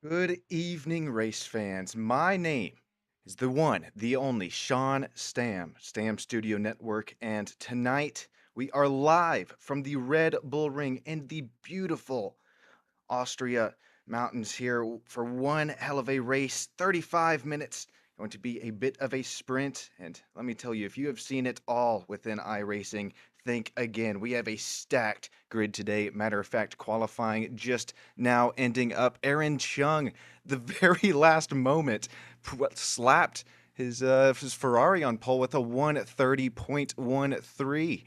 Good evening, race fans. My name is the one, the only Sean Stam Studio Network, and tonight we are live from the Red Bull Ring in the beautiful Austria mountains here for one hell of a race. 35 minutes, going to be a bit of a sprint. And let me tell you, if you have seen it all within iRacing, think again. We have a stacked grid today. Matter of fact, qualifying just now ending up. Aaron Chung, the very last moment, slapped his Ferrari on pole with a 130.13.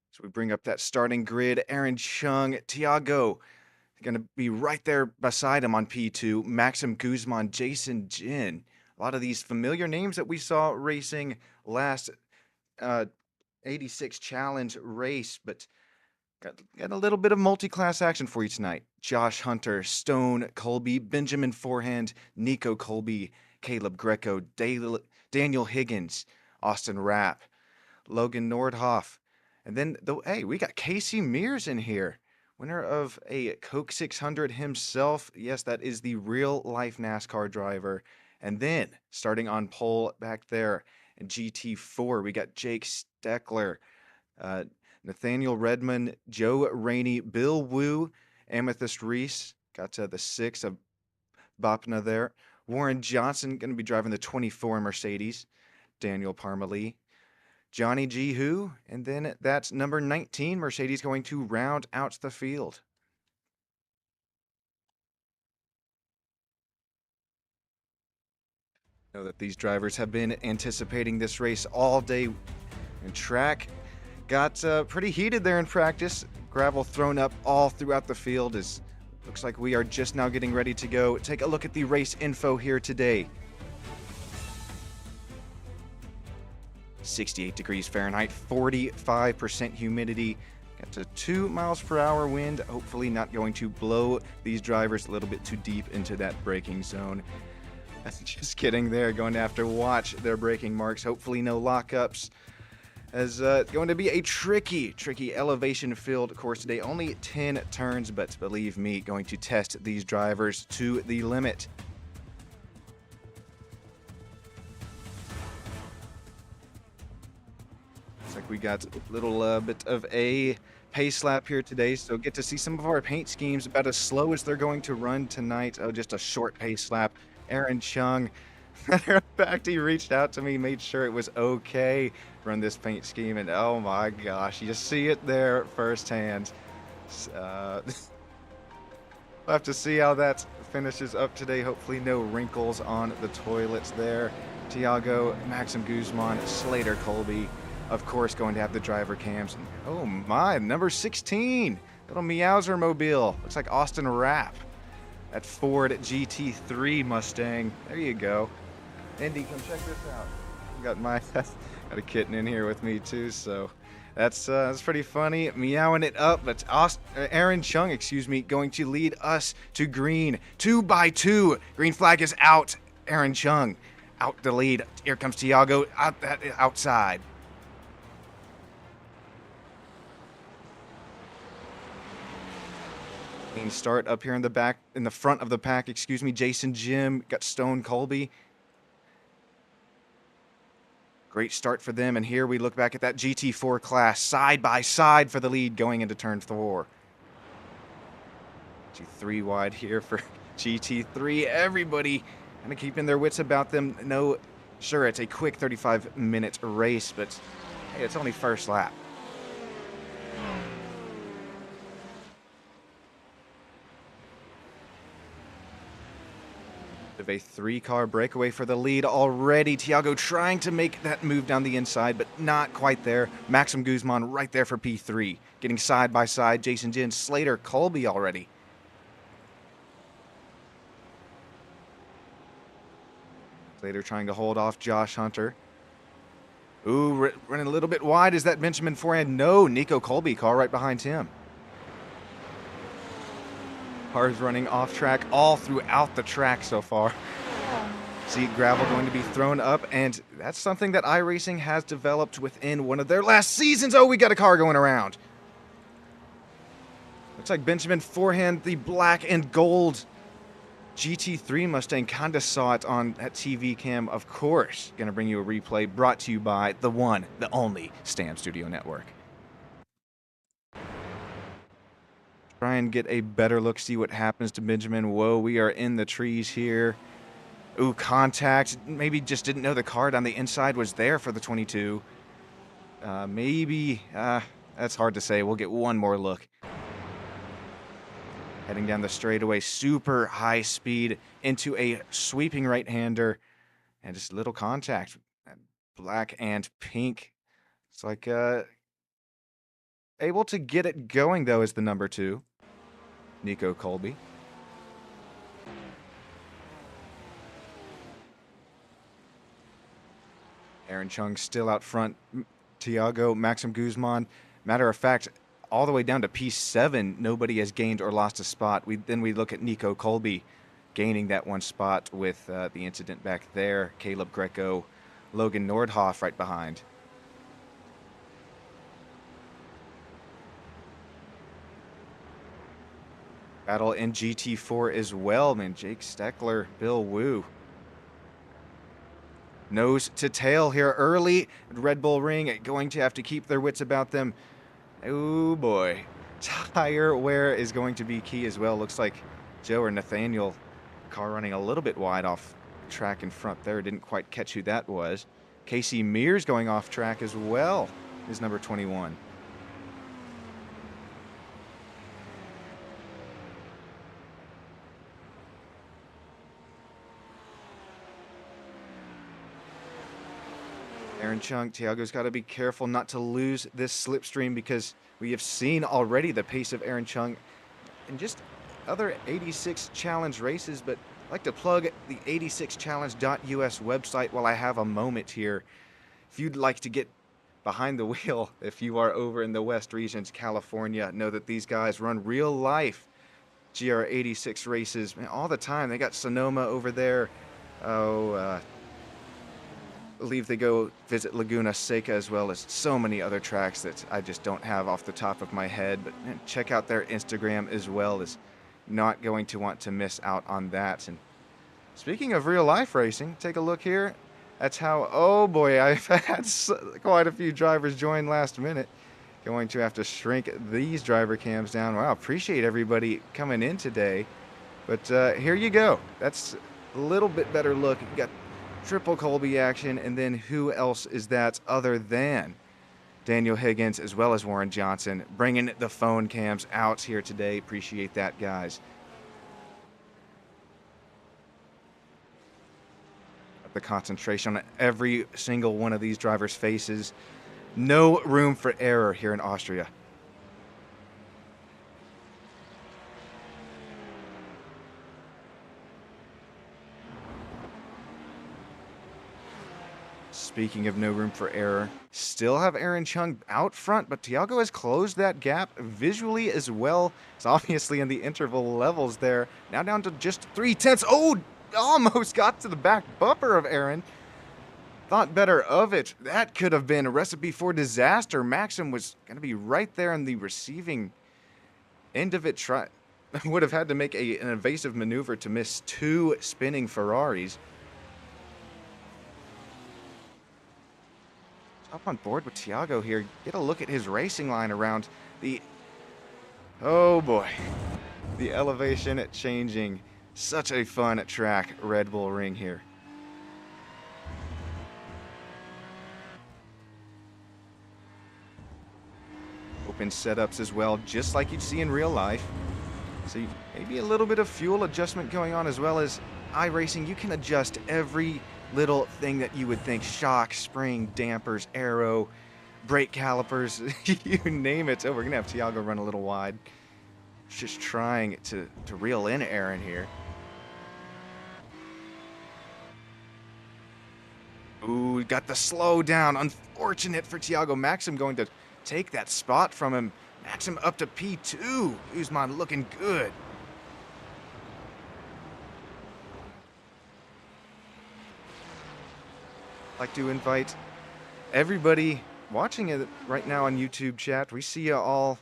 So we bring up that starting grid. Aaron Chung, Tiago, going to be right there beside him on P2. Maxim Guzman, Jason Jin. A lot of these familiar names that we saw racing last uh, 86 Challenge race, but got a little bit of multi-class action for you tonight. Josh Hunter, Stone Colby, Benjamin Forehand, Nico Colby, Caleb Greco, Daniel Higgins, Austin Rapp, Logan Nordhoff. And then, hey, we got Casey Mears in here, winner of a Coke 600 himself. Yes, that is the real-life NASCAR driver. And then, starting on pole back there in GT4, we got Jake Steckler, Nathaniel Redmond, Joe Rainey, Bill Wu, Amethyst Reese, got the 6 of Bapna there. Warren Johnson going to be driving the 24 Mercedes. Daniel Parmalee, Johnny G. Who, and then that's number 19 Mercedes going to round out the field. Know that these drivers have been anticipating this race all day, and track got pretty heated there in practice. Gravel thrown up all throughout the field. As looks like we are just now getting ready to go. Take a look at the race info here today. 68 degrees Fahrenheit, 45% humidity. Got a 2 miles per hour wind. Hopefully not going to blow these drivers a little bit too deep into that braking zone. Just kidding there. Going to have to watch their braking marks. Hopefully no lockups. As going to be a tricky elevation filled course today. Only 10 turns, but believe me, going to test these drivers to the limit. Looks like we got a little bit of a pace lap here today, so get to see some of our paint schemes about as slow as they're going to run tonight. Oh, just a short pace lap. Aaron Chung, matter of fact, he reached out to me, made sure it was okay to run this paint scheme, and oh my gosh, you just see it there firsthand. We'll have to see how that finishes up today. Hopefully no wrinkles on the toilets there. Tiago, Maxim Guzman, Slater Colby, of course, going to have the driver cams. And, oh my, number 16, little Meowser mobile. Looks like Austin Rapp. That Ford GT3 Mustang. There you go. Indy, come check this out. Got a kitten in here with me too, so that's pretty funny. Meowing it up, but Aaron Chung, excuse me, going to lead us to green. 2 by 2. Green flag is out. Aaron Chung out the lead. Here comes Tiago outside. Clean start up here in the front of the pack, excuse me. Jason Jim, got Stone Colby. Great start for them, and here we look back at that GT4 class, side by side for the lead going into turn 4. G3 wide here for GT3. Everybody kind of keeping their wits about them. No, sure, it's a quick 35-minute race, but hey, it's only first lap. Of a 3-car breakaway for the lead already. Tiago trying to make that move down the inside, but not quite there. Maxim Guzman right there for P3. Getting side by side. Jason Jin, Slater, Colby already. Slater trying to hold off Josh Hunter. Ooh, running a little bit wide. Is that Benjamin Forehand? No, Nico Colby, car right behind him. Cars running off track all throughout the track so far. See gravel going to be thrown up, and that's something that iRacing has developed within one of their last seasons. Oh, we got a car going around. Looks like Benjamin forehand the black and gold GT3 Mustang. Kinda saw it on that TV cam, of course. Gonna bring you a replay brought to you by the one, the only Stam Studio Network. Try and get a better look, see what happens to Benjamin. Whoa, we are in the trees here. Ooh, contact. Maybe just didn't know the card on the inside was there for the 22. Maybe. That's hard to say. We'll get one more look. Heading down the straightaway, super high speed into a sweeping right-hander. And just little contact. Black and pink. It's like, able to get it going, though, is the number 2. Nico Colby. Aaron Chung still out front. Tiago, Maxim Guzman. Matter of fact, all the way down to P7, nobody has gained or lost a spot. Then we look at Nico Colby gaining that one spot with the incident back there. Caleb Greco, Logan Nordhoff right behind. Battle in GT4 as well, man. Jake Steckler, Bill Wu. Nose to tail here early. Red Bull Ring going to have to keep their wits about them. Oh boy. Tire wear is going to be key as well. Looks like Joe or Nathaniel, car running a little bit wide off track in front there. Didn't quite catch who that was. Casey Mears going off track as well is number 21. Aaron Chung, Tiago's got to be careful not to lose this slipstream because we have seen already the pace of Aaron Chung in just other 86 Challenge races, but I'd like to plug the 86challenge.us website while I have a moment here. If you'd like to get behind the wheel, if you are over in the West regions, California, know that these guys run real life GR86 races all the time. They got Sonoma over there. Believe they go visit Laguna Seca as well as so many other tracks that I just don't have off the top of my head. But man, check out their Instagram as well. Is not going to want to miss out on that. And speaking of real life racing, take a look here. That's how, oh boy, I've had quite a few drivers join last minute. Going to have to shrink these driver cams down. Wow, appreciate everybody coming in today. But here you go. That's a little bit better look. You got triple Colby action, and then who else is that other than Daniel Higgins as well as Warren Johnson bringing the phone cams out here today. Appreciate that, guys. The concentration on every single one of these drivers' faces. No room for error here in Austria. Speaking of no room for error, still have Aaron Chung out front, but Tiago has closed that gap visually as well. It's obviously in the interval levels there. Now down to just 3/10. Oh, almost got to the back bumper of Aaron. Thought better of it. That could have been a recipe for disaster. Maxim was going to be right there in the receiving end of it. Would have had to make an evasive maneuver to miss 2 spinning Ferraris. Up on board with Tiago here. Get a look at his racing line around the, oh boy, the elevation changing. Such a fun track, Red Bull Ring here. Open setups as well, just like you'd see in real life. So maybe a little bit of fuel adjustment going on as well as iRacing. You can adjust every little thing that you would think: shock, spring, dampers, aero, brake calipers, you name it. Oh, we're gonna have Tiago run a little wide. Just trying to reel in Aaron here. Ooh, got the slow down. Unfortunate for Tiago. Maxim going to take that spot from him. Maxim up to P2. Guzman looking good. Like to invite everybody watching it right now on YouTube chat. We see you all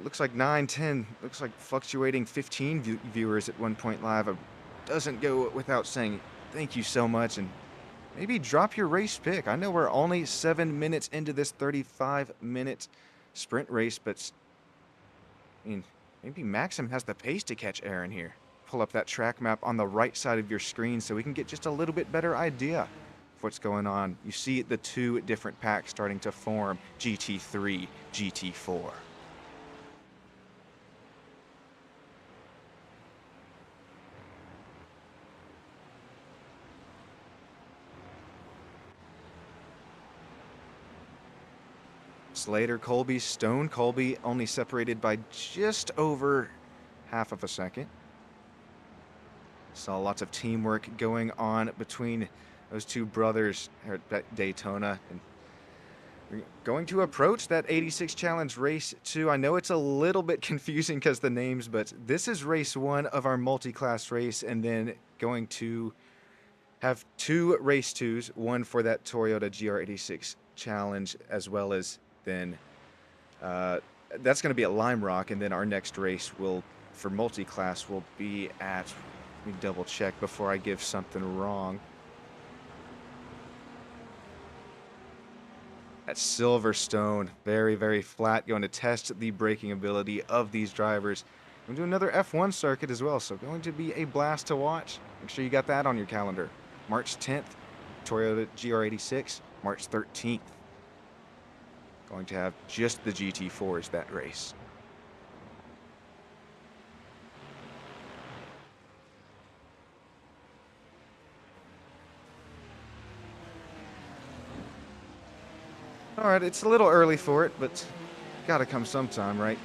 looks like 9, 10, looks like fluctuating 15 viewers at one point live. Doesn't go without saying thank you so much, and maybe drop your race pick. I know we're only 7 minutes into this 35-minute sprint race, but I mean, maybe Maxim has the pace to catch Aaron here. Pull up that track map on the right side of your screen so we can get just a little bit better idea of what's going on. You see the two different packs starting to form, GT3, GT4. Slater, Colby, Stone, Colby only separated by just over half of a second. Saw lots of teamwork going on between those two brothers here at Daytona. And we're going to approach that 86 Challenge Race 2. I know it's a little bit confusing because the names, but this is race 1 of our multi-class race, and then going to have 2 race 2s, one for that Toyota GR86 Challenge, as well as then that's going to be at Lime Rock, and then our next race will, for multi-class, will be at, let me double check before I give something wrong. At Silverstone, very, very flat, going to test the braking ability of these drivers. We're going to do another F1 circuit as well, so going to be a blast to watch. Make sure you got that on your calendar. March 10th, Toyota GR86, March 13th. Going to have just the GT4s that race. All right, it's a little early for it, but gotta come sometime, right?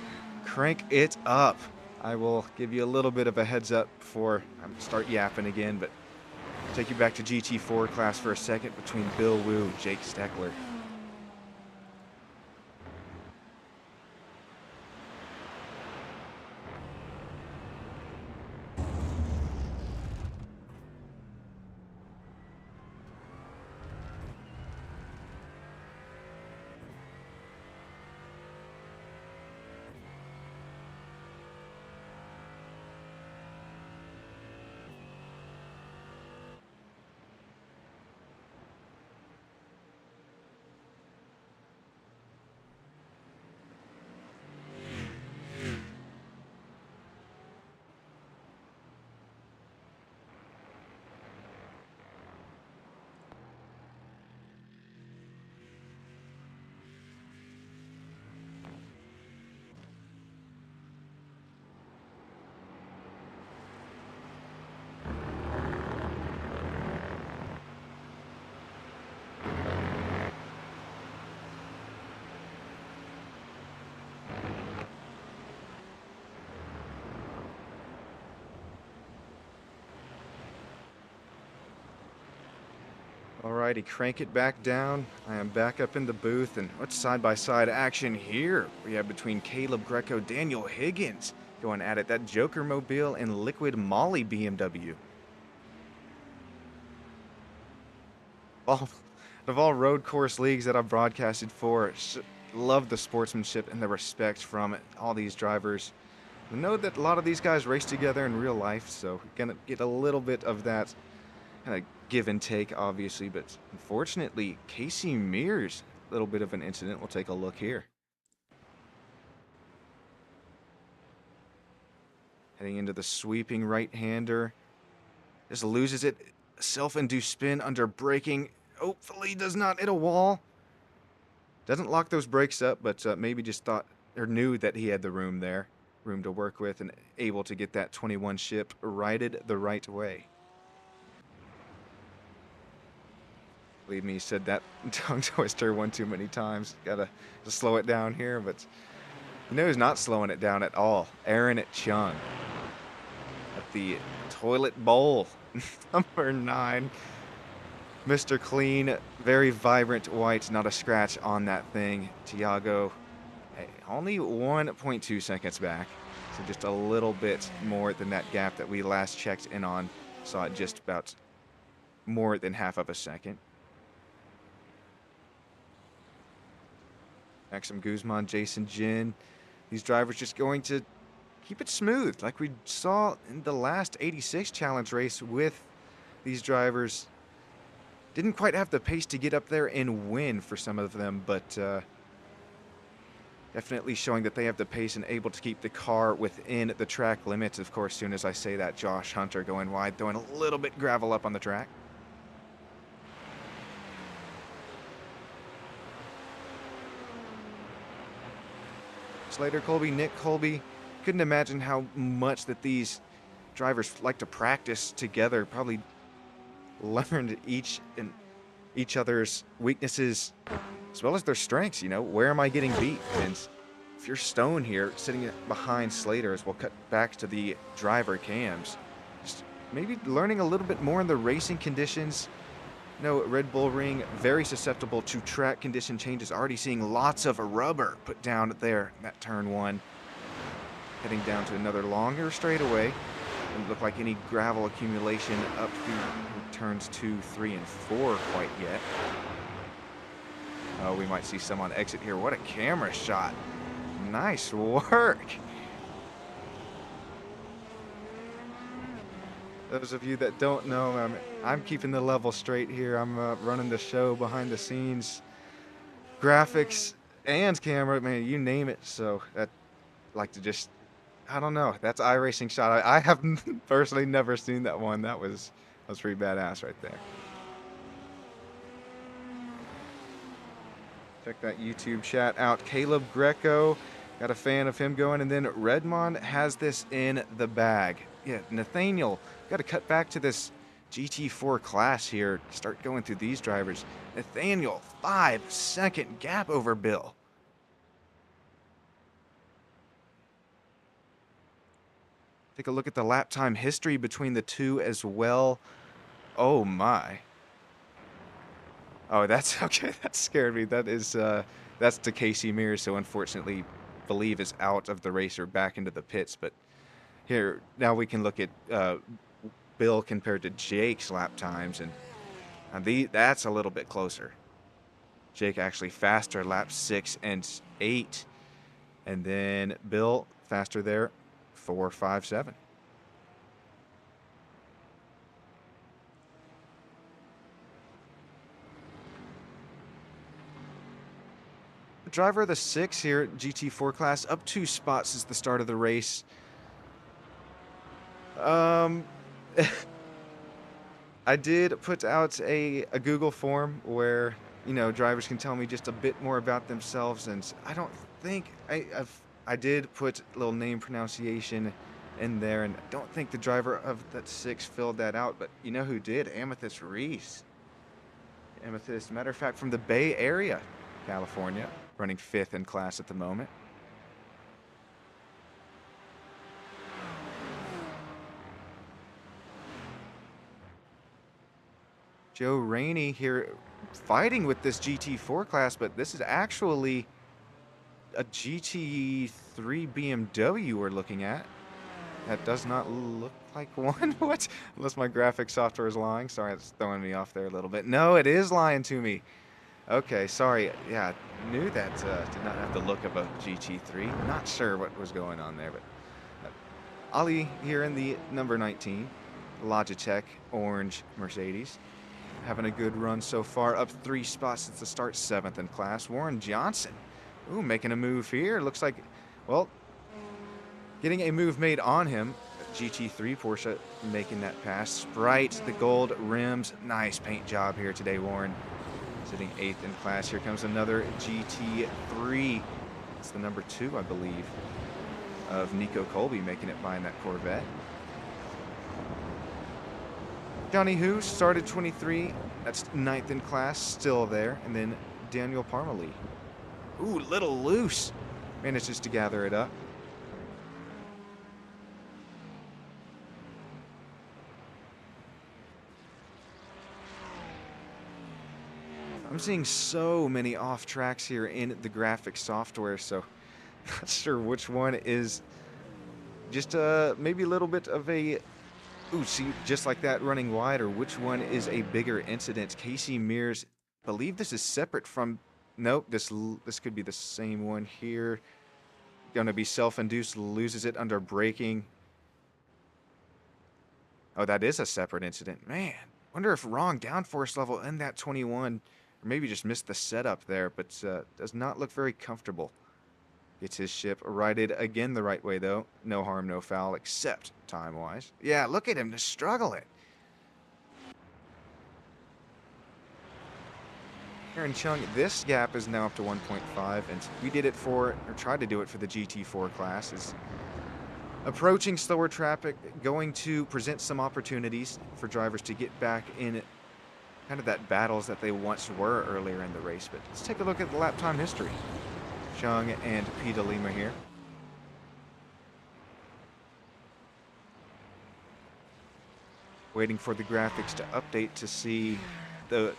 Crank it up. I will give you a little bit of a heads up before I start yapping again, but take you back to GT4 class for a second between Bill Wu and Jake Steckler. Alrighty, crank it back down. I am back up in the booth, and what's side-by-side action here? We have between Caleb Greco, Daniel Higgins going at it. That Joker Mobile and Liquid Molly BMW. Out of all road course leagues that I've broadcasted for, love the sportsmanship and the respect from all these drivers. I know that a lot of these guys race together in real life, so gonna get a little bit of that kind of give and take, obviously, but unfortunately, Casey Mears, a little bit of an incident. We'll take a look here. Heading into the sweeping right-hander. Just loses it. Self-induced spin under braking. Hopefully does not hit a wall. Doesn't lock those brakes up, but maybe just thought or knew that he had the room there. Room to work with and able to get that 21 ship righted the right way. Believe me, he said that tongue twister one too many times. Gotta just slow it down here, but you know who's not slowing it down at all? Aaron at Chung. At the toilet bowl, number 9. Mr. Clean, very vibrant white, not a scratch on that thing. Tiago, hey, only 1.2 seconds back, so just a little bit more than that gap that we last checked in on. Saw it just about more than half of a second. Maxim Guzman, Jason Jin, These drivers just going to keep it smooth, like we saw in the last 86 challenge race with these drivers. Didn't quite have the pace to get up there and win for some of them, but definitely showing that they have the pace and able to keep the car within the track limits. Of course, soon as I say that, Josh Hunter going wide, throwing a little bit gravel up on the track. Slater Colby, Nick Colby, couldn't imagine how much that these drivers like to practice together, probably learned each other's weaknesses as well as their strengths. You know, where am I getting beat? And if you're Stone here, sitting behind Slater, as we'll cut back to the driver cams, just maybe learning a little bit more in the racing conditions. No, Red Bull Ring, very susceptible to track condition changes. Already seeing lots of rubber put down there in that turn one. Heading down to another longer straightaway. Doesn't look like any gravel accumulation up through turns 2, 3, and 4 quite yet. Oh, we might see some on exit here. What a camera shot. Nice work. Those of you that don't know, I'm keeping the level straight here. I'm running the show behind the scenes, graphics and camera, man, you name it. So I'd like to just, I don't know, that's iRacing shot. I have personally never seen that one. That was pretty badass right there. Check that YouTube chat out. Caleb Greco, got a fan of him going, and then Redmond has this in the bag. Yeah, Nathaniel, got to cut back to this GT4 class here. Start going through these drivers. Nathaniel, 5-second gap over Bill. Take a look at the lap time history between the two as well. Oh my. Oh, that's okay. That scared me. That is that's to Casey Mears, so unfortunately believe is out of the race or back into the pits. But here now we can look at Bill compared to Jake's lap times, and that's a little bit closer. Jake actually faster, laps 6 and 8, and then Bill faster there, 4, 5, 7. The driver of the 6 here, GT4 class, up 2 spots since the start of the race. I did put out a Google form where, you know, drivers can tell me just a bit more about themselves, and I don't think I did put a little name pronunciation in there, and I don't think the driver of that 6 filled that out, but you know who did? Amethyst Reese. Amethyst, matter of fact, from the Bay Area, California, running 5th in class at the moment. Joe Rainey here fighting with this GT4 class, but this is actually a GT3 BMW we're looking at. That does not look like one. What? Unless my graphics software is lying. Sorry, it's throwing me off there a little bit. No, it is lying to me. Okay, sorry. Yeah, knew that did not have the look of a GT3. Not sure what was going on there, but Ali here in the number 19 Logitech orange Mercedes. Having a good run so far, up 3 spots since the start, 7th in class. Warren Johnson, ooh, making a move here. Looks like, well, getting a move made on him. GT3 Porsche making that pass. Sprite, the gold rims. Nice paint job here today, Warren. Sitting 8th in class. Here comes another GT3. It's the number 2, I believe, of Nico Colby making it behind that Corvette. Johnny Hu started 23. That's 9th in class, still there. And then Daniel Parmalee. Ooh, little loose. Manages to gather it up. I'm seeing so many off tracks here in the graphics software, so not sure which one is just maybe a little bit of a, ooh, see, just like that running wide, or which one is a bigger incident. Casey Mears, believe this is separate from, nope, this could be the same one here. going to be self-induced, loses it under braking. Oh, that is a separate incident. Man, wonder if wrong downforce level in that 21, or maybe just missed the setup there, but does not look very comfortable. Gets his ship righted again the right way, though. No harm, no foul, except time-wise. Yeah, look at him just struggling. Aaron Chung, this gap is now up to 1.5, and we did it for, or tried to do it for the GT4 class, is approaching slower traffic, going to present some opportunities for drivers to get back in kind of that battles that they once were earlier in the race. But let's take a look at the lap time history. Chung and Pita Lima here. Waiting for the graphics to update to see the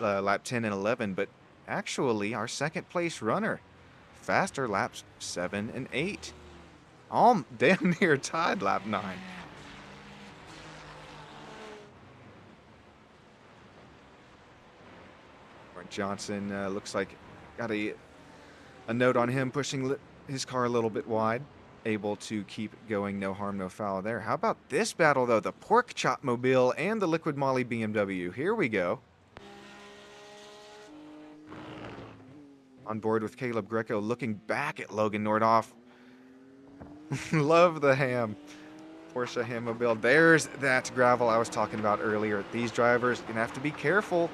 lap 10 and 11, but actually our second place runner, faster laps 7 and 8. All damn near tied lap 9. Johnson looks like got a note on him pushing his car a little bit wide. Able to keep going, no harm, no foul there. How about this battle, though? The Pork Chop Mobile and the Liquid Molly BMW. Here we go. On board with Caleb Greco, looking back at Logan Nordhoff. Love the ham. Porsche ham mobile. There's that gravel I was talking about earlier. These drivers are going to have to be careful.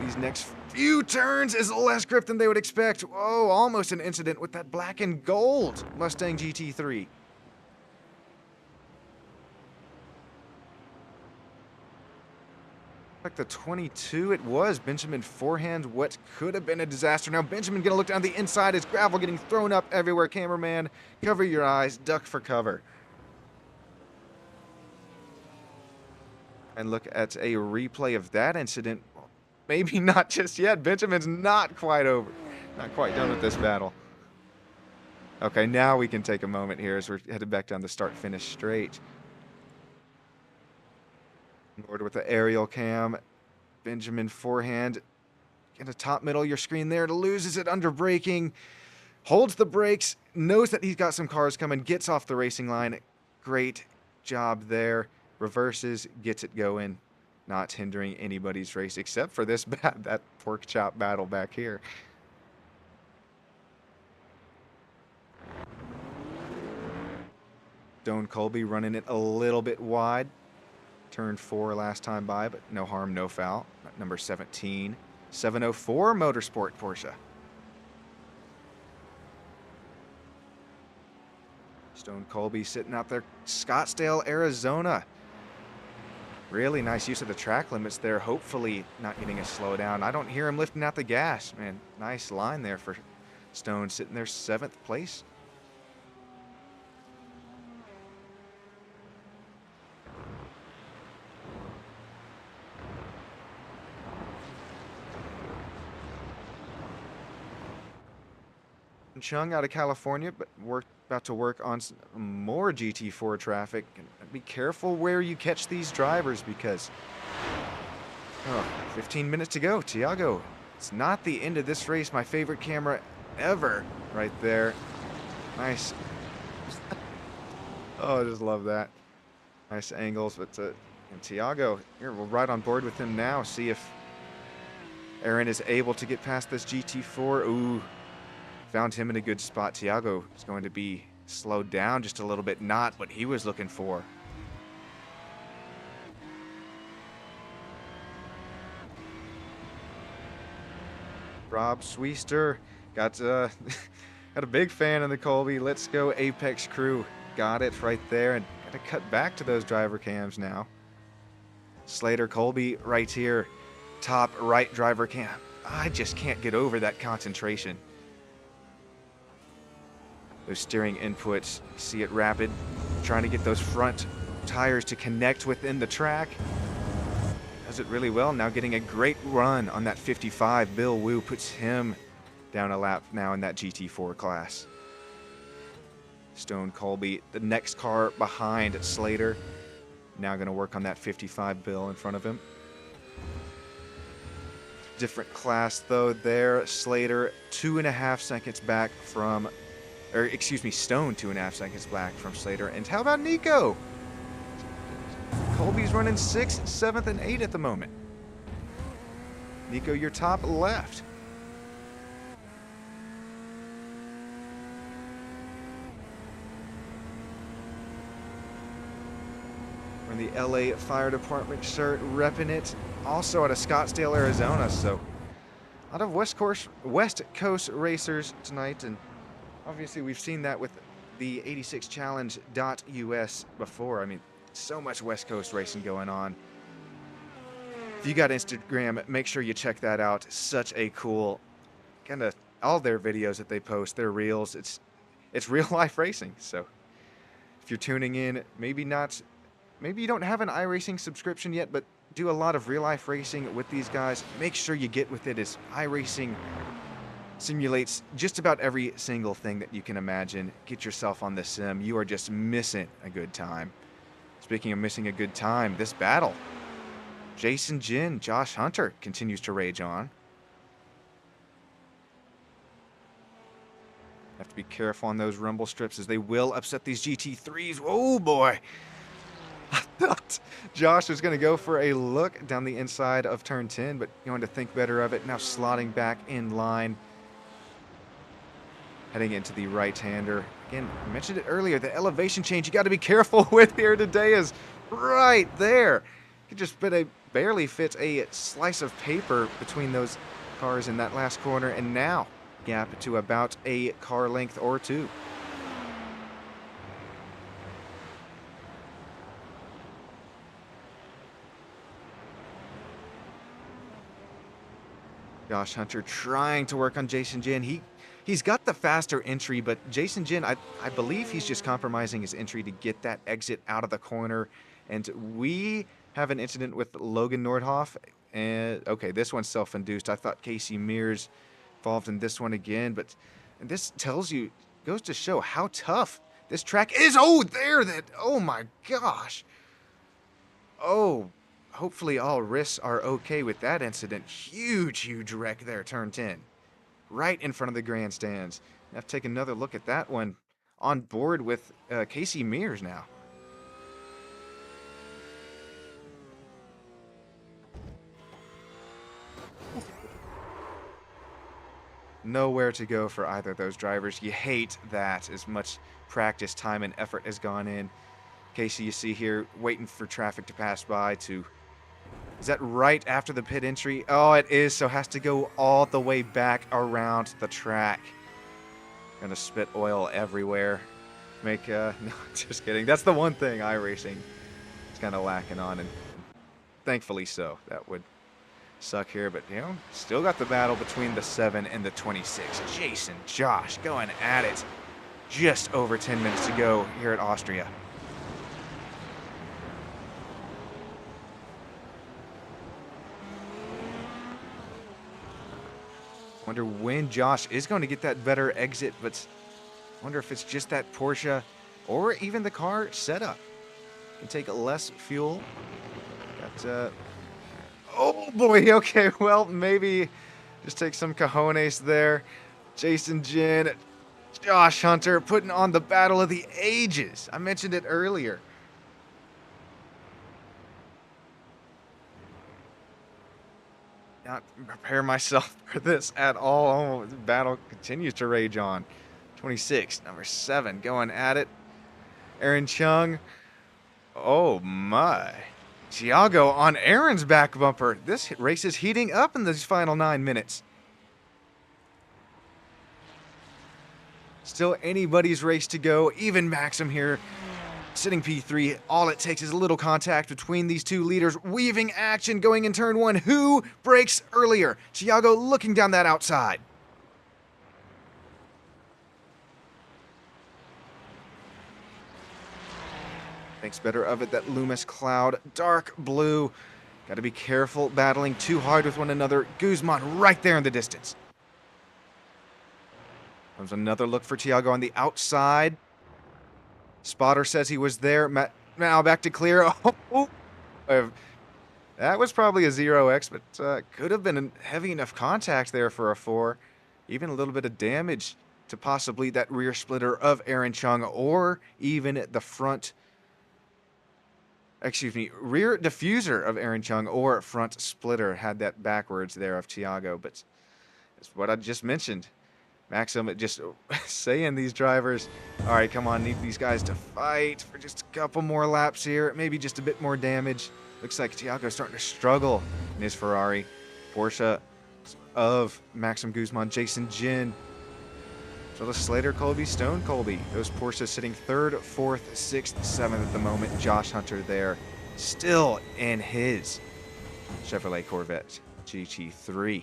These next few turns is less grip than they would expect. Whoa, almost an incident with that black and gold Mustang GT3. Like the 22, it was Benjamin forehand. What could have been a disaster. Now Benjamin gonna look down the inside as gravel getting thrown up everywhere. Cameraman, cover your eyes, duck for cover. And look at a replay of that incident. Maybe not just yet. Benjamin's not quite over. Not quite done with this battle. Okay, now we can take a moment here as we're headed back down the start-finish straight. In order with the aerial cam. Benjamin forehand. Get a top middle of your screen there. Loses it under braking. Holds the brakes. Knows that he's got some cars coming. Gets off the racing line. Great job there. Reverses. Gets it going. Not hindering anybody's race except for this that pork chop battle back here. Stone Colby running it a little bit wide. Turn 4 last time by, but no harm, no foul. Number 17, 704 Motorsport Porsche. Stone Colby sitting out there, Scottsdale, Arizona. Really nice use of the track limits there. Hopefully not getting a slowdown. I don't hear him lifting out the gas. Man, nice line there for Stone sitting there 7th place. Chung out of California, but about to work on some more GT4 traffic. And be careful where you catch these drivers because 15 minutes to go. Tiago, it's not the end of this race. My favorite camera ever right there. Nice. Oh, I just love that. Nice angles, but and Tiago, here, we'll ride on board with him now. See if Aaron is able to get past this GT4. Ooh. Found him in a good spot. Tiago is going to be slowed down just a little bit. Not what he was looking for. Rob Swiester got got a big fan in the Colby. Let's go Apex crew. Got it right there, and got to cut back to those driver cams now. Slater Colby right here, top right driver cam. I just can't get over that concentration. Those steering inputs, see it rapid, trying to get those front tires to connect within the track. Does it really well. Now getting a great run on that 55. Bill Wu puts him down a lap now in that GT4 class. Stone Colby, the next car behind Slater. Now going to work on that 55 Bill in front of him. Different class though there. Slater 2.5 seconds back from or excuse me, Stone 2.5 seconds back from Slater. And how about Nico? Colby's running 6th, 7th, and 8th at the moment. Nico, your top left. We're in the LA Fire Department shirt, repping it. Also out of Scottsdale, Arizona. So a lot of West Coast racers tonight, and obviously we've seen that with the 86challenge.us before. I mean, so much West Coast racing going on. If you got Instagram, make sure you check that out. Such a cool, kind of all their videos that they post, their reels. It's real life racing. So if you're tuning in, maybe you don't have an iRacing subscription yet, but do a lot of real life racing with these guys. Make sure you get with it, as iRacing simulates just about every single thing that you can imagine. Get yourself on the sim. You are just missing a good time. Speaking of missing a good time, this battle, Jason Jin, Josh Hunter continues to rage on. Have to be careful on those rumble strips, as they will upset these GT3s. Oh boy. I thought Josh was going to go for a look down the inside of turn 10, but going to think better of it. Now slotting back in line. Heading into the right-hander. Again, I mentioned it earlier, the elevation change you got to be careful with here today is right there. You just barely fit a slice of paper between those cars in that last corner, and now gap to about a car length or two. Josh Hunter trying to work on Jason Jin. He's got the faster entry, but Jason Jin, I believe he's just compromising his entry to get that exit out of the corner. And we have an incident with Logan Nordhoff. And okay, this one's self-induced. I thought Casey Mears involved in this one again, but this goes to show how tough this track is. Oh, oh my gosh. Oh, hopefully all risks are okay with that incident. Huge wreck there, turn 10. Right in front of the grandstands. I have to take another look at that one. On board with Casey Mears now. Nowhere to go for either of those drivers. You hate that, as much practice, time, and effort has gone in. Casey, you see here, waiting for traffic to pass by to... Is that right after the pit entry? Oh, it is, so has to go all the way back around the track. Gonna spit oil everywhere. No, just kidding. That's the one thing iRacing is kind of lacking on, and thankfully so. That would suck here, but, you know, still got the battle between the 7 and the 26. Jason, Josh going at it. Just over 10 minutes to go here at Austria. Wonder when Josh is going to get that better exit, but wonder if it's just that Porsche or even the car setup. Can take less fuel. Got, oh boy, okay, well, maybe just take some cojones there. Jason Jin, Josh Hunter putting on the battle of the ages. I mentioned it earlier. Not prepare myself for this at all. Oh, the battle continues to rage on. 26, number 7, going at it. Aaron Chung. Oh my. Thiago on Aaron's back bumper. This race is heating up in these final 9 minutes. Still anybody's race to go. Even Maxim here, sitting P3. All it takes is a little contact between these two leaders. Weaving action going in turn 1. Who breaks earlier? Thiago looking down that outside. Thinks better of it, that Loomis cloud. Dark blue. Got to be careful battling too hard with one another. Guzman right there in the distance. Comes another look for Thiago on the outside. Spotter says he was there. Now back to clear. Oh, that was probably a 0x, but could have been a heavy enough contact there for a 4. Even a little bit of damage to possibly that rear splitter of Aaron Chung, or even the rear diffuser of Aaron Chung, or front splitter. Had that backwards there of Tiago, but it's what I just mentioned. Maxim just saying these drivers, all right, come on, need these guys to fight for just a couple more laps here, maybe just a bit more damage. Looks like Tiago's starting to struggle in his Ferrari. Porsche of Maxim Guzman, Jason Jin, so the Slater Colby, Stone Colby. Those Porsches sitting 3rd, 4th, 6th, 7th at the moment. Josh Hunter there, still in his Chevrolet Corvette GT3.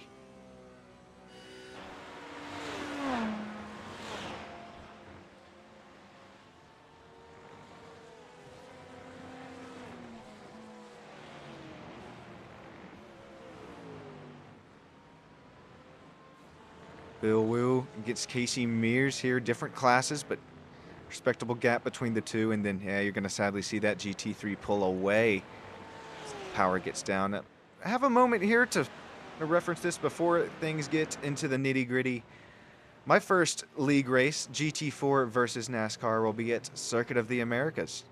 Bill Wu gets Casey Mears here. Different classes, but respectable gap between the two. And then, yeah, you're going to sadly see that GT3 pull away. Power gets down. I have a moment here to reference this before things get into the nitty-gritty. My first league race, GT4 versus NASCAR, will be at Circuit of the Americas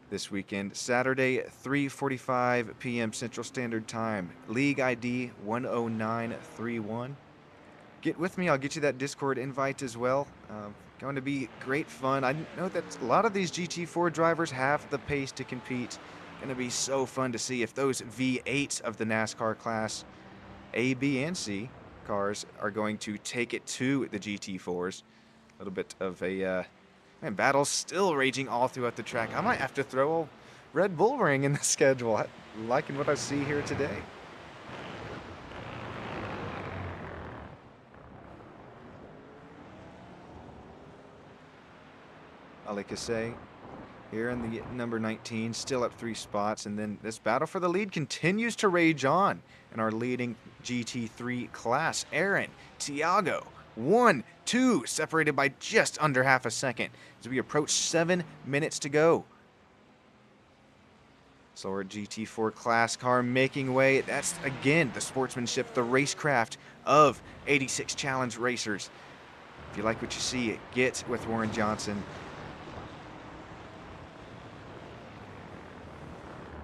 this weekend, Saturday, 3:45 p.m. Central Standard Time. League ID 10931. Get with me. I'll get you that Discord invite as well. Going to be great fun. I know that a lot of these GT4 drivers have the pace to compete. Going to be so fun to see if those V8s of the NASCAR class, A, B, and C cars, are going to take it to the GT4s. A little bit of a battle still raging all throughout the track. I might have to throw a Red Bull ring in the schedule. I'm liking what I see here today. Ali Kassé here in the number 19, still up 3 spots. And then this battle for the lead continues to rage on in our leading GT3 class. Aaron, Tiago, 1, 2, separated by just under half a second as we approach 7 minutes to go. So our GT4 class car making way. That's, again, the sportsmanship, the racecraft of 86 Challenge racers. If you like what you see, get with Warren Johnson.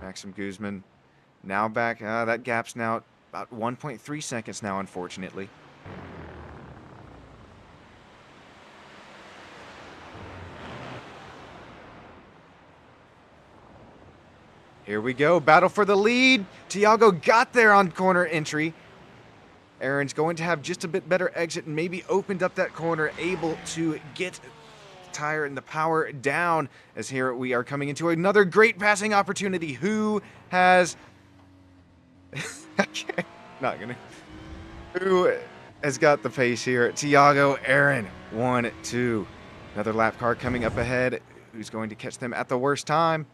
Maxim Guzman now back. That gap's now about 1.3 seconds now, unfortunately. Here we go. Battle for the lead. Tiago got there on corner entry. Aaron's going to have just a bit better exit and maybe opened up that corner, able to get tire and the power down, as here we are coming into another great passing opportunity. Who has who has got the pace here? Tiago, Aaron, 1, 2. Another lap car coming up ahead. Who's going to catch them at the worst time?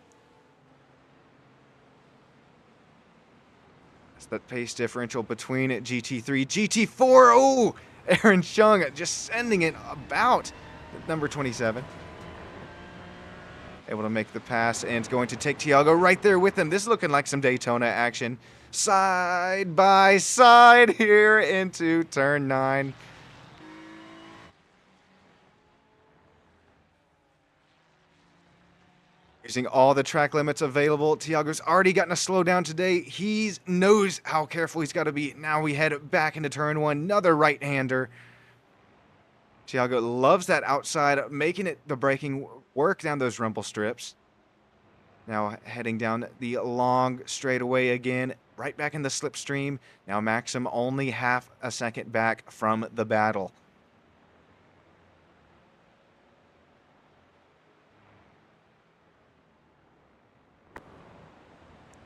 That's that pace differential between GT3, GT4. Oh, Aaron Chung just sending it about number 27. Able to make the pass, and it's going to take Tiago right there with him. This is looking like some Daytona action. Side by side here into turn 9. Using all the track limits available. Tiago's already gotten a slowdown today. He knows how careful he's got to be. Now we head back into turn 1. Another right-hander. Tiago loves that outside, making it the braking work down those rumble strips. Now heading down the long straightaway again, right back in the slipstream. Now Maxim only half a second back from the battle.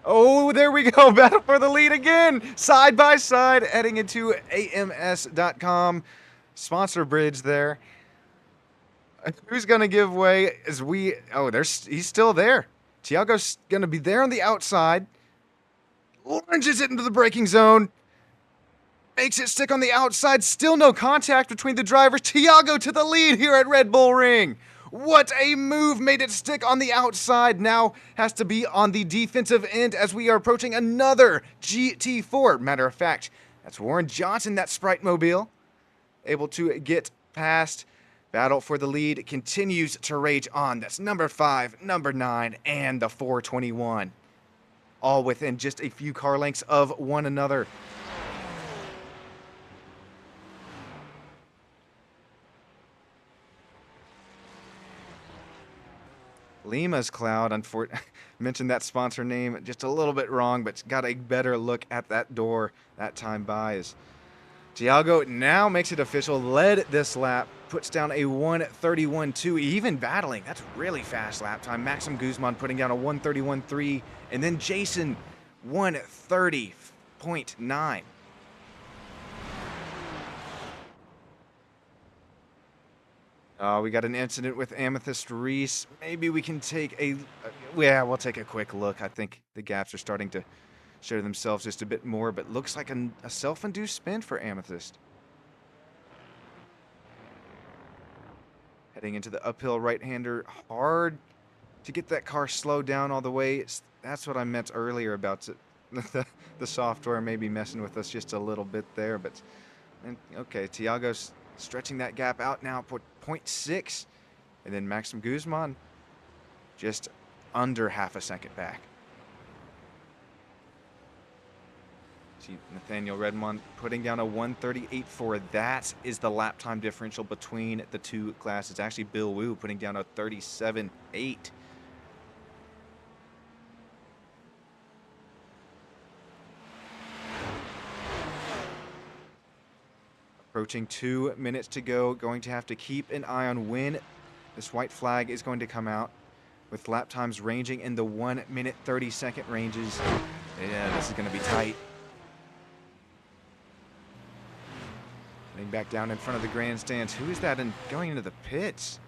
Oh, there we go. Battle for the lead again. Side by side, heading into AMS.com. Sponsor bridge there. Who's going to give way as we... Oh, he's still there. Tiago's going to be there on the outside. Lunges it into the braking zone. Makes it stick on the outside. Still no contact between the drivers. Tiago to the lead here at Red Bull Ring. What a move. Made it stick on the outside. Now has to be on the defensive end as we are approaching another GT4. Matter of fact, that's Warren Johnson, that Sprite Mobile, able to get passed. Battle for the lead continues to rage on. That's number 5, number 9, and the 421. All within just a few car lengths of one another. Lima's Cloud, mentioned that sponsor name just a little bit wrong, but got a better look at that door that time by as Thiago now makes it official, led this lap, puts down a 1:31.2, even battling. That's really fast lap time. Maxim Guzman putting down a 1:31.3, and then Jason 1:30.9. We got an incident with Amethyst Reese. Maybe we can take we'll take a quick look. I think the gaps are starting to show themselves just a bit more, but looks like a self-induced spin for Amethyst. Heading into the uphill right-hander, hard to get that car slowed down all the way. That's what I meant earlier about the software maybe messing with us just a little bit there, but okay, Thiago's stretching that gap out now, 0.6, and then Maxim Guzman just under half a second back. See Nathaniel Redmond putting down a 1:38.4. That is the lap time differential between the two classes. Actually, Bill Wu putting down a 37.8. Approaching 2 minutes to go. Going to have to keep an eye on when this white flag is going to come out, with lap times ranging in the 1-minute 30-second ranges. Yeah, this is going to be tight. Getting back down in front of the grandstands. Who is that going into the pits?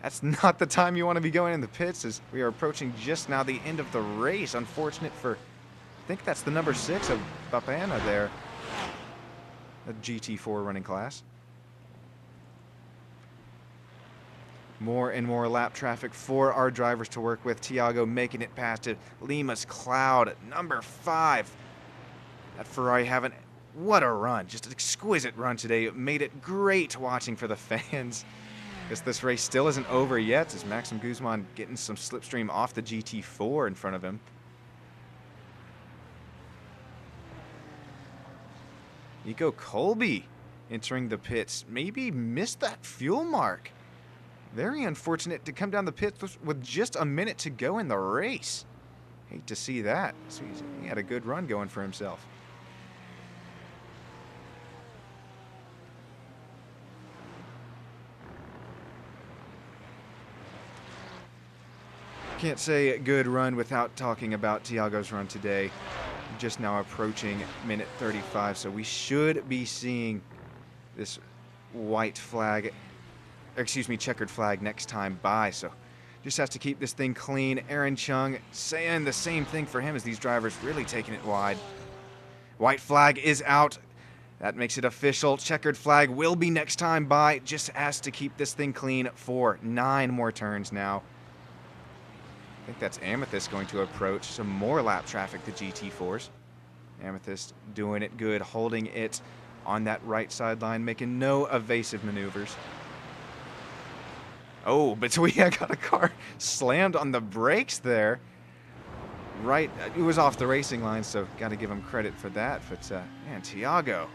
That's not the time you want to be going in the pits, as we are approaching just now the end of the race. Unfortunate for, I think that's the number 6 of Bapana there. The GT4 running class. More and more lap traffic for our drivers to work with. Thiago making it past it. Lima's Cloud, number 5. That Ferrari having, what a run. Just an exquisite run today. It made it great watching for the fans. Guess this race still isn't over yet, as Maxim Guzman getting some slipstream off the GT4 in front of him. Nico Colby entering the pits. Maybe missed that fuel mark. Very unfortunate to come down the pits with just a minute to go in the race. Hate to see that. So he had a good run going for himself. Can't say good run without talking about Thiago's run today. Just now approaching minute 35, so we should be seeing this white flag, excuse me, checkered flag next time by. So just has to keep this thing clean. Aaron Chung saying the same thing for him, as these drivers really taking it wide. White flag is out. That makes it official. Checkered flag will be next time by. Just has to keep this thing clean for 9 more turns now. I think that's Amethyst going to approach. Some more lap traffic to GT4s. Amethyst doing it good, holding it on that right sideline, making no evasive maneuvers. Oh, but we got a car slammed on the brakes there. Right, it was off the racing line, so got to give him credit for that. But, man, Thiago,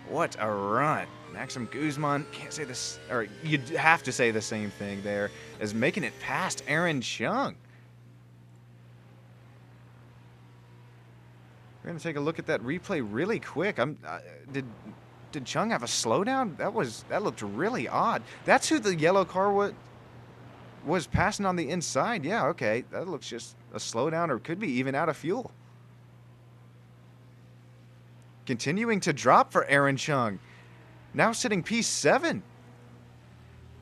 what a run. Maxim Guzman, can't say this, or you'd have to say the same thing there, as making it past Aaron Chung. We're going to take a look at that replay really quick. Did Chung have a slowdown? That looked really odd. That's who the yellow car was passing on the inside. Yeah, okay. That looks just a slowdown, or could be even out of fuel. Continuing to drop for Aaron Chung. Now sitting P7.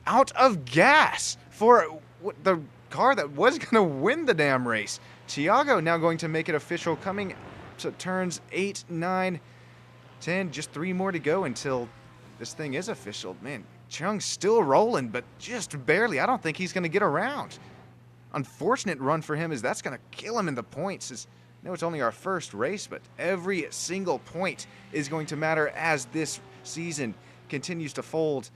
Out of gas for the car that was going to win the damn race. Thiago now going to make it official, coming to turns 8, 9, 10. Just 3 more to go until this thing is official. Man, Chung's still rolling, but just barely. I don't think he's going to get around. Unfortunate run for him, as that's going to kill him in the points, as No, it's only our first race, but every single point is going to matter as this season continues to fold.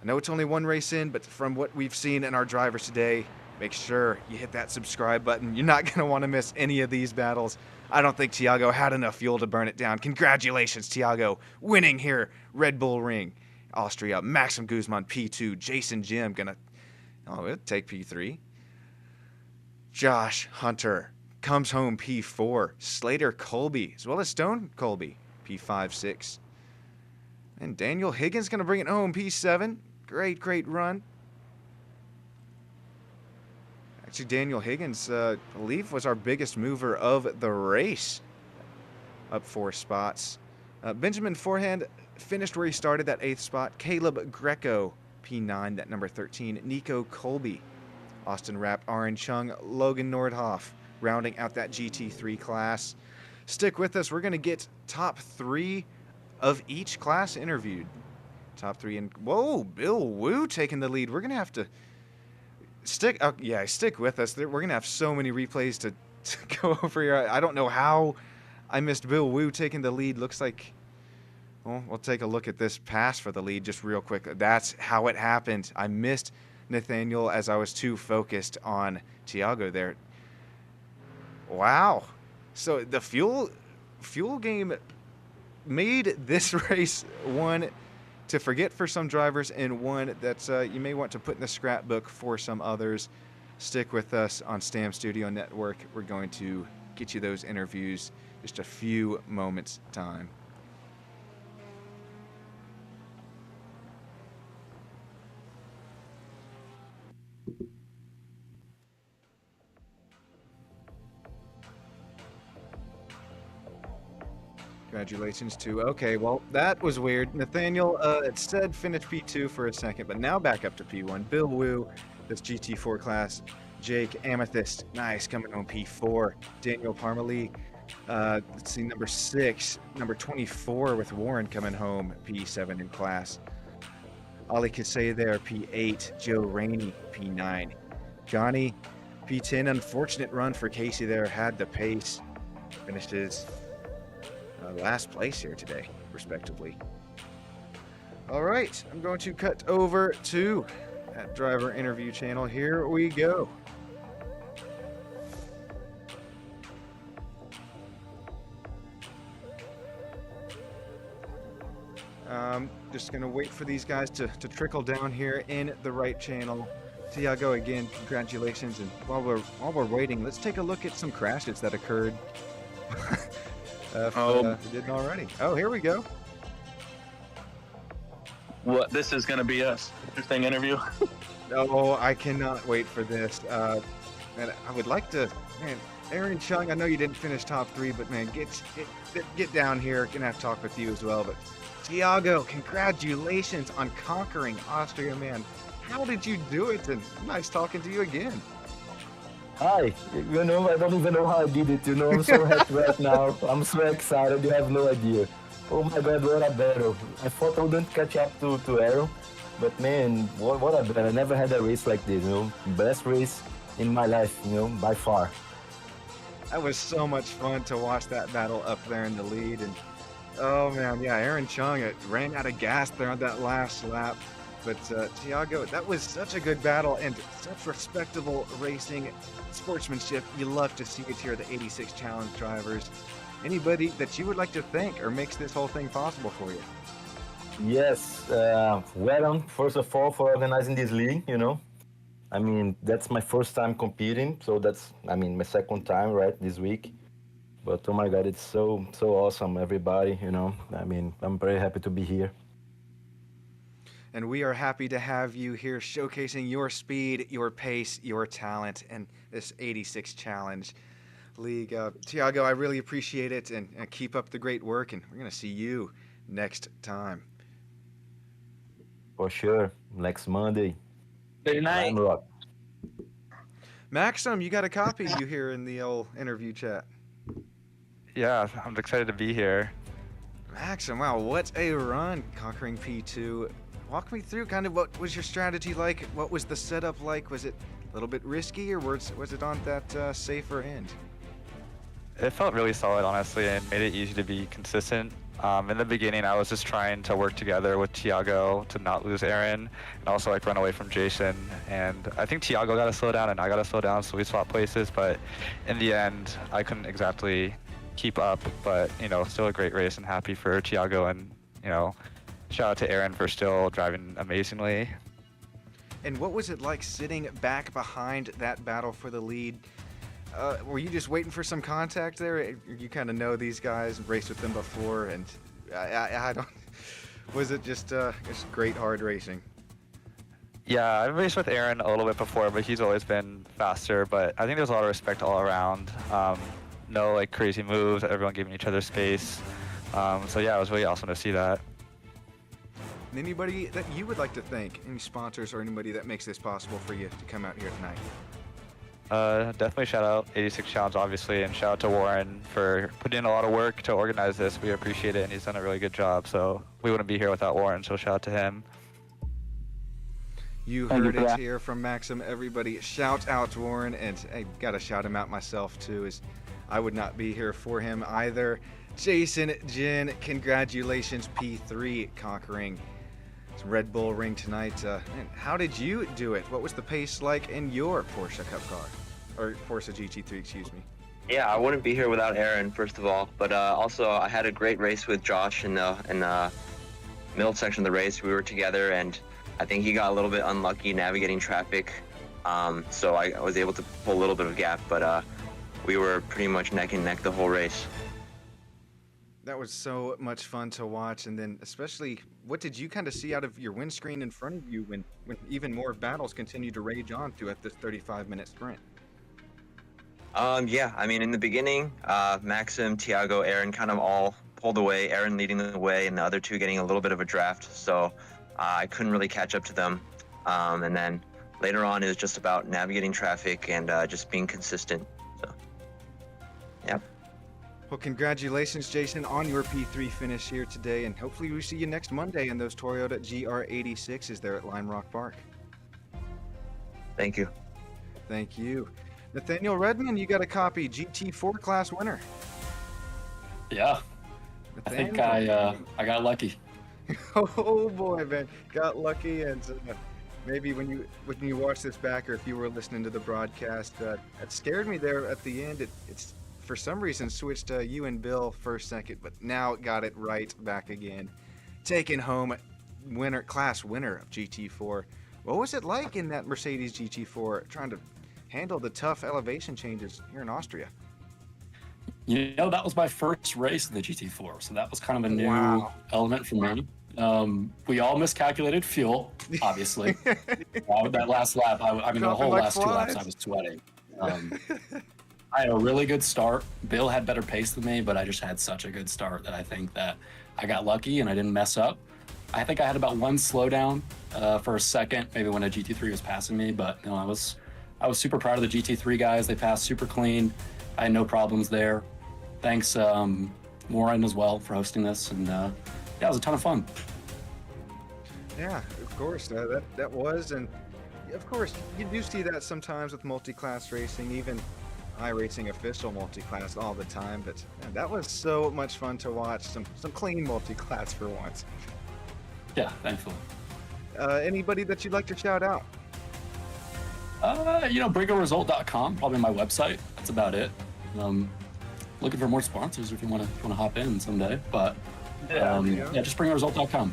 I know it's only one race in, but from what we've seen in our drivers today, make sure you hit that subscribe button. You're not going to want to miss any of these battles. I don't think Tiago had enough fuel to burn it down. Congratulations, Tiago, winning here. Red Bull Ring, Austria. Maxim Guzman, P2. Jason Jim, it'll take P3. Josh Hunter comes home P4. Slater Colby, as well as Stone Colby, P5, 6. And Daniel Higgins going to bring it home P7. Great run. Actually, Daniel Higgins, I believe, was our biggest mover of the race. Up 4 spots. Benjamin Forehand finished where he started, that 8th spot. Caleb Greco, P9, that number 13. Nico Colby, Austin Rapp, Aaron Chung, Logan Nordhoff, rounding out that GT3 class. Stick with us. We're going to get top 3 of each class interviewed. Top 3 and whoa, Bill Wu taking the lead. We're going to have to stick with us. We're going to have so many replays to go over here. I don't know how I missed Bill Wu taking the lead. Looks like, well, we'll take a look at this pass for the lead just real quick. That's how it happened. I missed Nathaniel as I was too focused on Tiago there. Wow. So the fuel game made this race one to forget for some drivers and one that you may want to put in the scrapbook for some others. Stick with us on Stam Studio Network. We're going to get you those interviews just a few moments time. Congratulations to, okay, well, that was weird. Nathaniel, it said finish P2 for a second, but now back up to P1. Bill Wu, this GT4 class. Jake Amethyst, nice, coming home P4. Daniel Parmalee, let's see, number 6. Number 24 with Warren coming home P7 in class. Ali Kasey there, P8. Joe Rainey, P9. Johnny, P10. Unfortunate run for Casey there, had the pace. Finishes last place here today, respectively. All right, I'm going to cut over to that driver interview channel. Here we go. Just going to wait for these guys to trickle down here in the right channel. Tiago, again, congratulations. And while we're waiting, let's take a look at some crashes that occurred. We didn't already. Oh, here we go. What, this is going to be a interesting interview? Oh, I cannot wait for this. And I would like to, man, Aaron Chung, I know you didn't finish top 3, but man, get down here. Gonna have to talk with you as well. But Tiago, congratulations on conquering Austria, man. How did you do it? And nice talking to you again. Hi, I don't even know how I did it, I'm so happy right now. I'm so excited, you have no idea. Oh my God, what a battle. I thought I wouldn't catch up to Aaron, but man, what a battle. I never had a race like this, Best race in my life, by far. That was so much fun to watch that battle up there in the lead. And oh man, yeah, Aaron Chung, it ran out of gas there on that last lap. But Tiago, that was such a good battle and such respectable racing sportsmanship. You love to see it here, the 86 Challenge drivers. Anybody that you would like to thank or makes this whole thing possible for you? Yes, Wedon, first of all, for organizing this league, I mean, that's my first time competing, so that's, my second time, right, this week. But oh my God, it's so awesome, everybody, I'm very happy to be here. And we are happy to have you here showcasing your speed, your pace, your talent in this 86 Challenge League. Tiago, I really appreciate it, and keep up the great work, and we're going to see you next time. For sure. Next Monday. Good night. Maxim, you got a copy you here in the old interview chat. Yeah, I'm excited to be here. Maxim, wow, what a run conquering P2. Walk me through kind of what was your strategy like? What was the setup like? Was it a little bit risky, or was it on that safer end? it felt really solid, honestly, and made it easy to be consistent. In the beginning, I was just trying to work together with Tiago to not lose Aaron, and also like run away from Jason. And I think Tiago got to slow down, and I got to slow down, so we swapped places. But in the end, I couldn't exactly keep up. But still a great race, and happy for Tiago, and shout out to Aaron for still driving amazingly. And what was it like sitting back behind that battle for the lead? Were you just waiting for some contact there? You kind of know these guys, raced with them before, and I don't. Was it just great hard racing? Yeah, I've raced with Aaron a little bit before, but he's always been faster. But I think there's a lot of respect all around. No like crazy moves, everyone giving each other space. So yeah, it was really awesome to see that. Anybody that you would like to thank, any sponsors or anybody that makes this possible for you to come out here tonight? Definitely shout out 86 Challenge, obviously, and shout out to Warren for putting in a lot of work to organize this. We appreciate it, and he's done a really good job. So we wouldn't be here without Warren, so shout out to him. You heard it here from Maxim. Everybody, shout out to Warren, and I gotta shout him out myself too, as I would not be here for him either. Jason, Jin, congratulations, P3 conquering Red Bull Ring tonight. Man, how did you do it? What was the pace like in your Porsche Cup car? Or Porsche GT3, excuse me. Yeah, I wouldn't be here without Aaron, first of all. But also, I had a great race with Josh in the middle section of the race. We were together, and I think he got a little bit unlucky navigating traffic. So I was able to pull a little bit of gap, but we were pretty much neck and neck the whole race. That was so much fun to watch, and then especially, what did you kind of see out of your windscreen in front of you when even more battles continued to rage on throughout this 35-minute sprint? Yeah, I mean, in the beginning, Maxim, Tiago, Aaron kind of all pulled away, Aaron leading the way, and the other two getting a little bit of a draft, so I couldn't really catch up to them. And then later on, it was just about navigating traffic and just being consistent. So, yeah. Well, congratulations, Jason, on your P3 finish here today, and hopefully we see you next Monday in those Toyota GR86s there at Lime Rock Park. Thank you. Thank you. Nathaniel Redman, you got a copy, GT4 class winner. Yeah, I think I got lucky. Oh boy, man, got lucky, and maybe when you watch this back, or if you were listening to the broadcast, it scared me there at the end. It's for some reason switched you and Bill first, second, but now got it right back again, taking home class winner of GT4. What was it like in that Mercedes GT4, trying to handle the tough elevation changes here in Austria? That was my first race in the GT4, so that was kind of a new element for me. We all miscalculated fuel, obviously. That last lap, I mean, the whole last 2 laps, I was sweating. I had a really good start. Bill had better pace than me, but I just had such a good start that I think that I got lucky and I didn't mess up. I think I had about one slowdown for a second, maybe when a GT3 was passing me, but I was super proud of the GT3 guys. They passed super clean. I had no problems there. Thanks, Warren as well for hosting this, and yeah, it was a ton of fun. Yeah, of course, that was, and of course, you do see that sometimes with multi-class racing, even iRacing official multi-class all the time, but man, that was so much fun to watch, some clean multi-class for once. Yeah, thankfully. Anybody that you'd like to shout out? BringoResult.com, probably my website. That's about it. Looking for more sponsors if you want to hop in someday, but just BringoResult.com.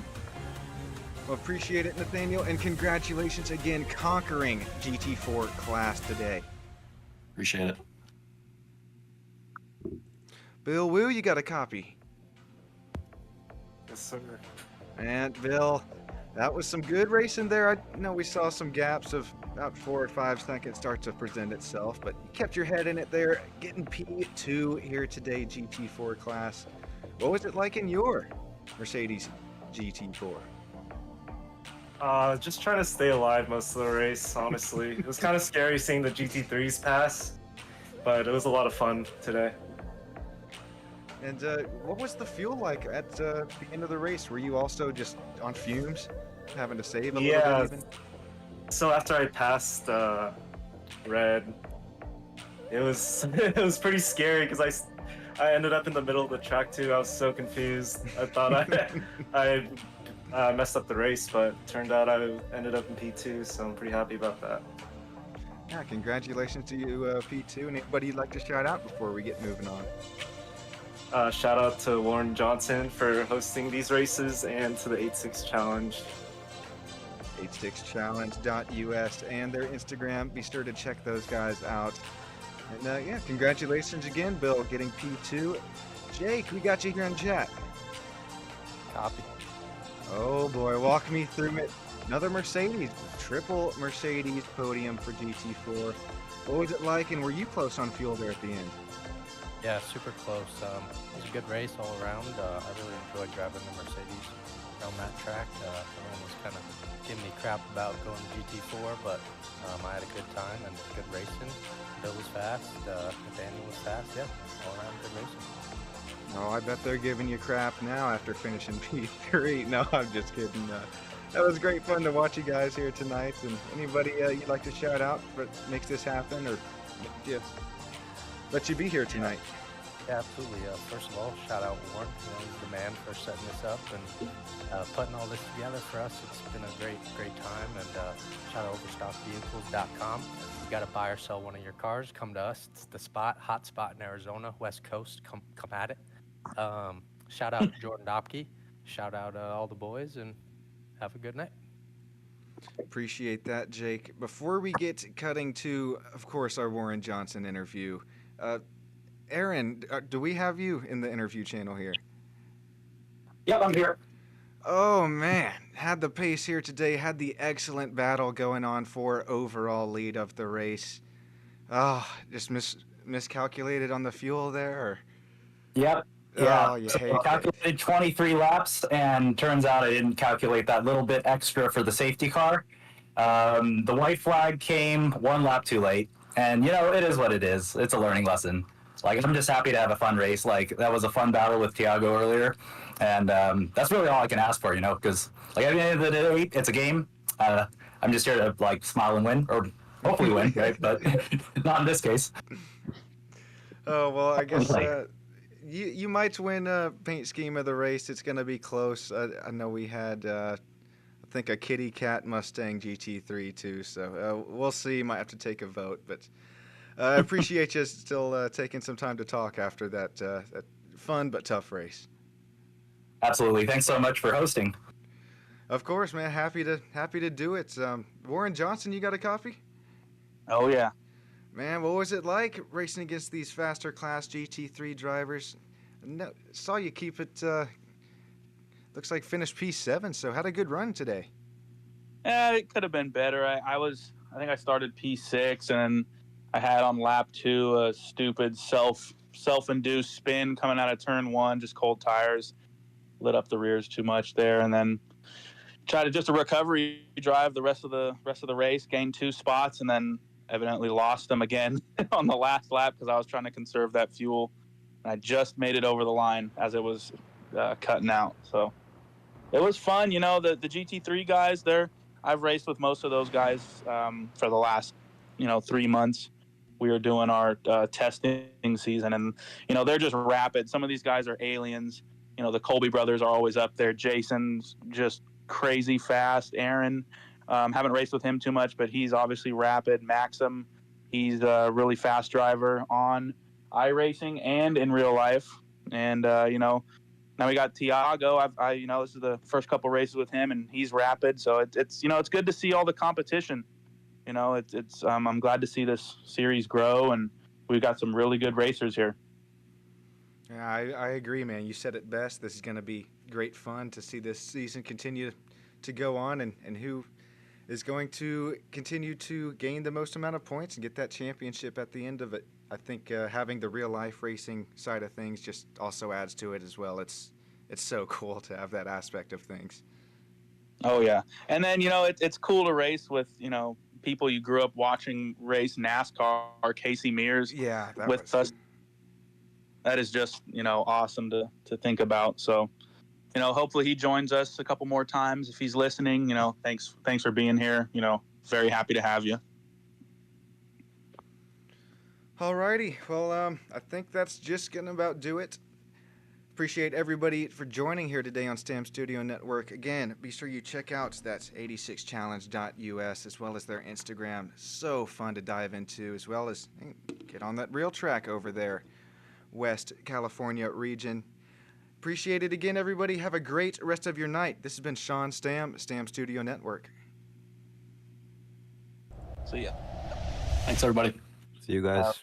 Well, appreciate it, Nathaniel, and congratulations again, conquering GT4 class today. Appreciate it. Bill Wu, you got a copy. Yes, sir. And Bill, that was some good racing there. I know we saw some gaps of about 4 or 5 seconds start to present itself, but you kept your head in it there, getting P2 here today, GT4 class. What was it like in your Mercedes GT4? Just trying to stay alive most of the race, honestly. It was kind of scary seeing the GT3s pass, but it was a lot of fun today. And what was the fuel like at the end of the race? Were you also just on fumes, having to save a little bit even? So after I passed Red, it was it was pretty scary because I ended up in the middle of the track too. I was so confused. I thought I messed up the race, but turned out I ended up in P2, so I'm pretty happy about that. Yeah, congratulations to you, P2. And anybody you'd like to shout out before we get moving on? Shout out to Warren Johnson for hosting these races and to the 8-6 Challenge. 86challenge.us and their Instagram. Be sure to check those guys out. And yeah, congratulations again, Bill, getting P2. Jake, we got you here in chat. Copy. Oh boy, walk me through it. Another Mercedes, triple Mercedes podium for GT4. What was it like, and were you close on fuel there at the end? Yeah, super close. It was a good race all around. I really enjoyed driving the Mercedes around that track. Everyone was kind of giving me crap about going to GT4, but I had a good time and good racing. Bill was fast, Nathaniel was fast. Yeah, all around good racing. Oh, I bet they're giving you crap now after finishing P3. No, I'm just kidding. That was great fun to watch you guys here tonight. And anybody you'd like to shout out that makes this happen, or yeah, let you be here tonight? Yeah, absolutely. First of all, shout out Warren. He's the man for setting this up and putting all this together for us. It's been a great time. And shout out overstockvehicles.com. You got to buy or sell one of your cars, come to us. It's the spot, hot spot in Arizona, West Coast. Come at it. Shout out Jordan Dopke. Shout out all the boys, and have a good night. Appreciate that, Jake. Before we get cutting to, of course, our Warren Johnson interview, Aaron, do we have you in the interview channel here? Yep, I'm here. Oh man, had the pace here today, had the excellent battle going on for overall lead of the race. Oh, just miscalculated on the fuel there? Or? Yep. Yeah, oh, you so hate I calculated 23 laps, and turns out I didn't calculate that little bit extra for the safety car. The white flag came 1 lap too late, and it is what it is. It's a learning lesson. Like, I'm just happy to have a fun race. Like, that was a fun battle with Tiago earlier, and that's really all I can ask for, because like at the end of the day, it's a game. I'm just here to like smile and win, or hopefully win, right? But not in this case. Oh well, I guess. You might win paint scheme of the race. It's going to be close. I know we had, I think, a Kitty Cat Mustang GT3 too. So we'll see. Might have to take a vote. But I appreciate you still taking some time to talk after that fun but tough race. Absolutely. Thanks so much for hosting. Of course, man. Happy to do it. Warren Johnson, you got a copy? Oh yeah. Man, what was it like racing against these faster class GT3 drivers? No, saw you keep it, looks like finished P7, so had a good run today. Yeah, it could have been better. I think I started P6, and I had on lap 2 a stupid self-induced spin coming out of turn 1, just cold tires, lit up the rears too much there, and then tried to just a recovery drive the rest of the race, gained 2 spots, and then evidently lost them again on the last lap because I was trying to conserve that fuel. And I just made it over the line as it was cutting out. So it was fun. The GT3 guys, I've raced with most of those guys for the last, 3 months. We were doing our testing season, and, they're just rapid. Some of these guys are aliens. The Colby brothers are always up there. Jason's just crazy fast. Aaron, haven't raced with him too much, but he's obviously rapid. Maxim, he's a really fast driver on iRacing and in real life. And now we got Tiago. This is the first couple races with him, and he's rapid. So it's good to see all the competition. I'm glad to see this series grow, and we've got some really good racers here. Yeah, I agree, man. You said it best. This is going to be great fun to see this season continue to go on, and who is going to continue to gain the most amount of points and get that championship at the end of it. I think having the real life racing side of things just also adds to it as well. It's so cool to have that aspect of things. Oh yeah, and then it's cool to race with people you grew up watching race NASCAR. Casey Mears, yeah, with us. That is just awesome to think about. So hopefully he joins us a couple more times if he's listening. Thanks for being here. Very happy to have you. Alrighty, well, I think that's just gonna about do it. Appreciate everybody for joining here today on STEM Studio Network. Again, be sure you check out that 86challenge.us as well as their Instagram. So fun to dive into, as well as get on that real track over there, West California region. Appreciate it again, everybody. Have a great rest of your night. This has been Sean Stam, Stam Studio Network. So yeah. Thanks, everybody. See you guys.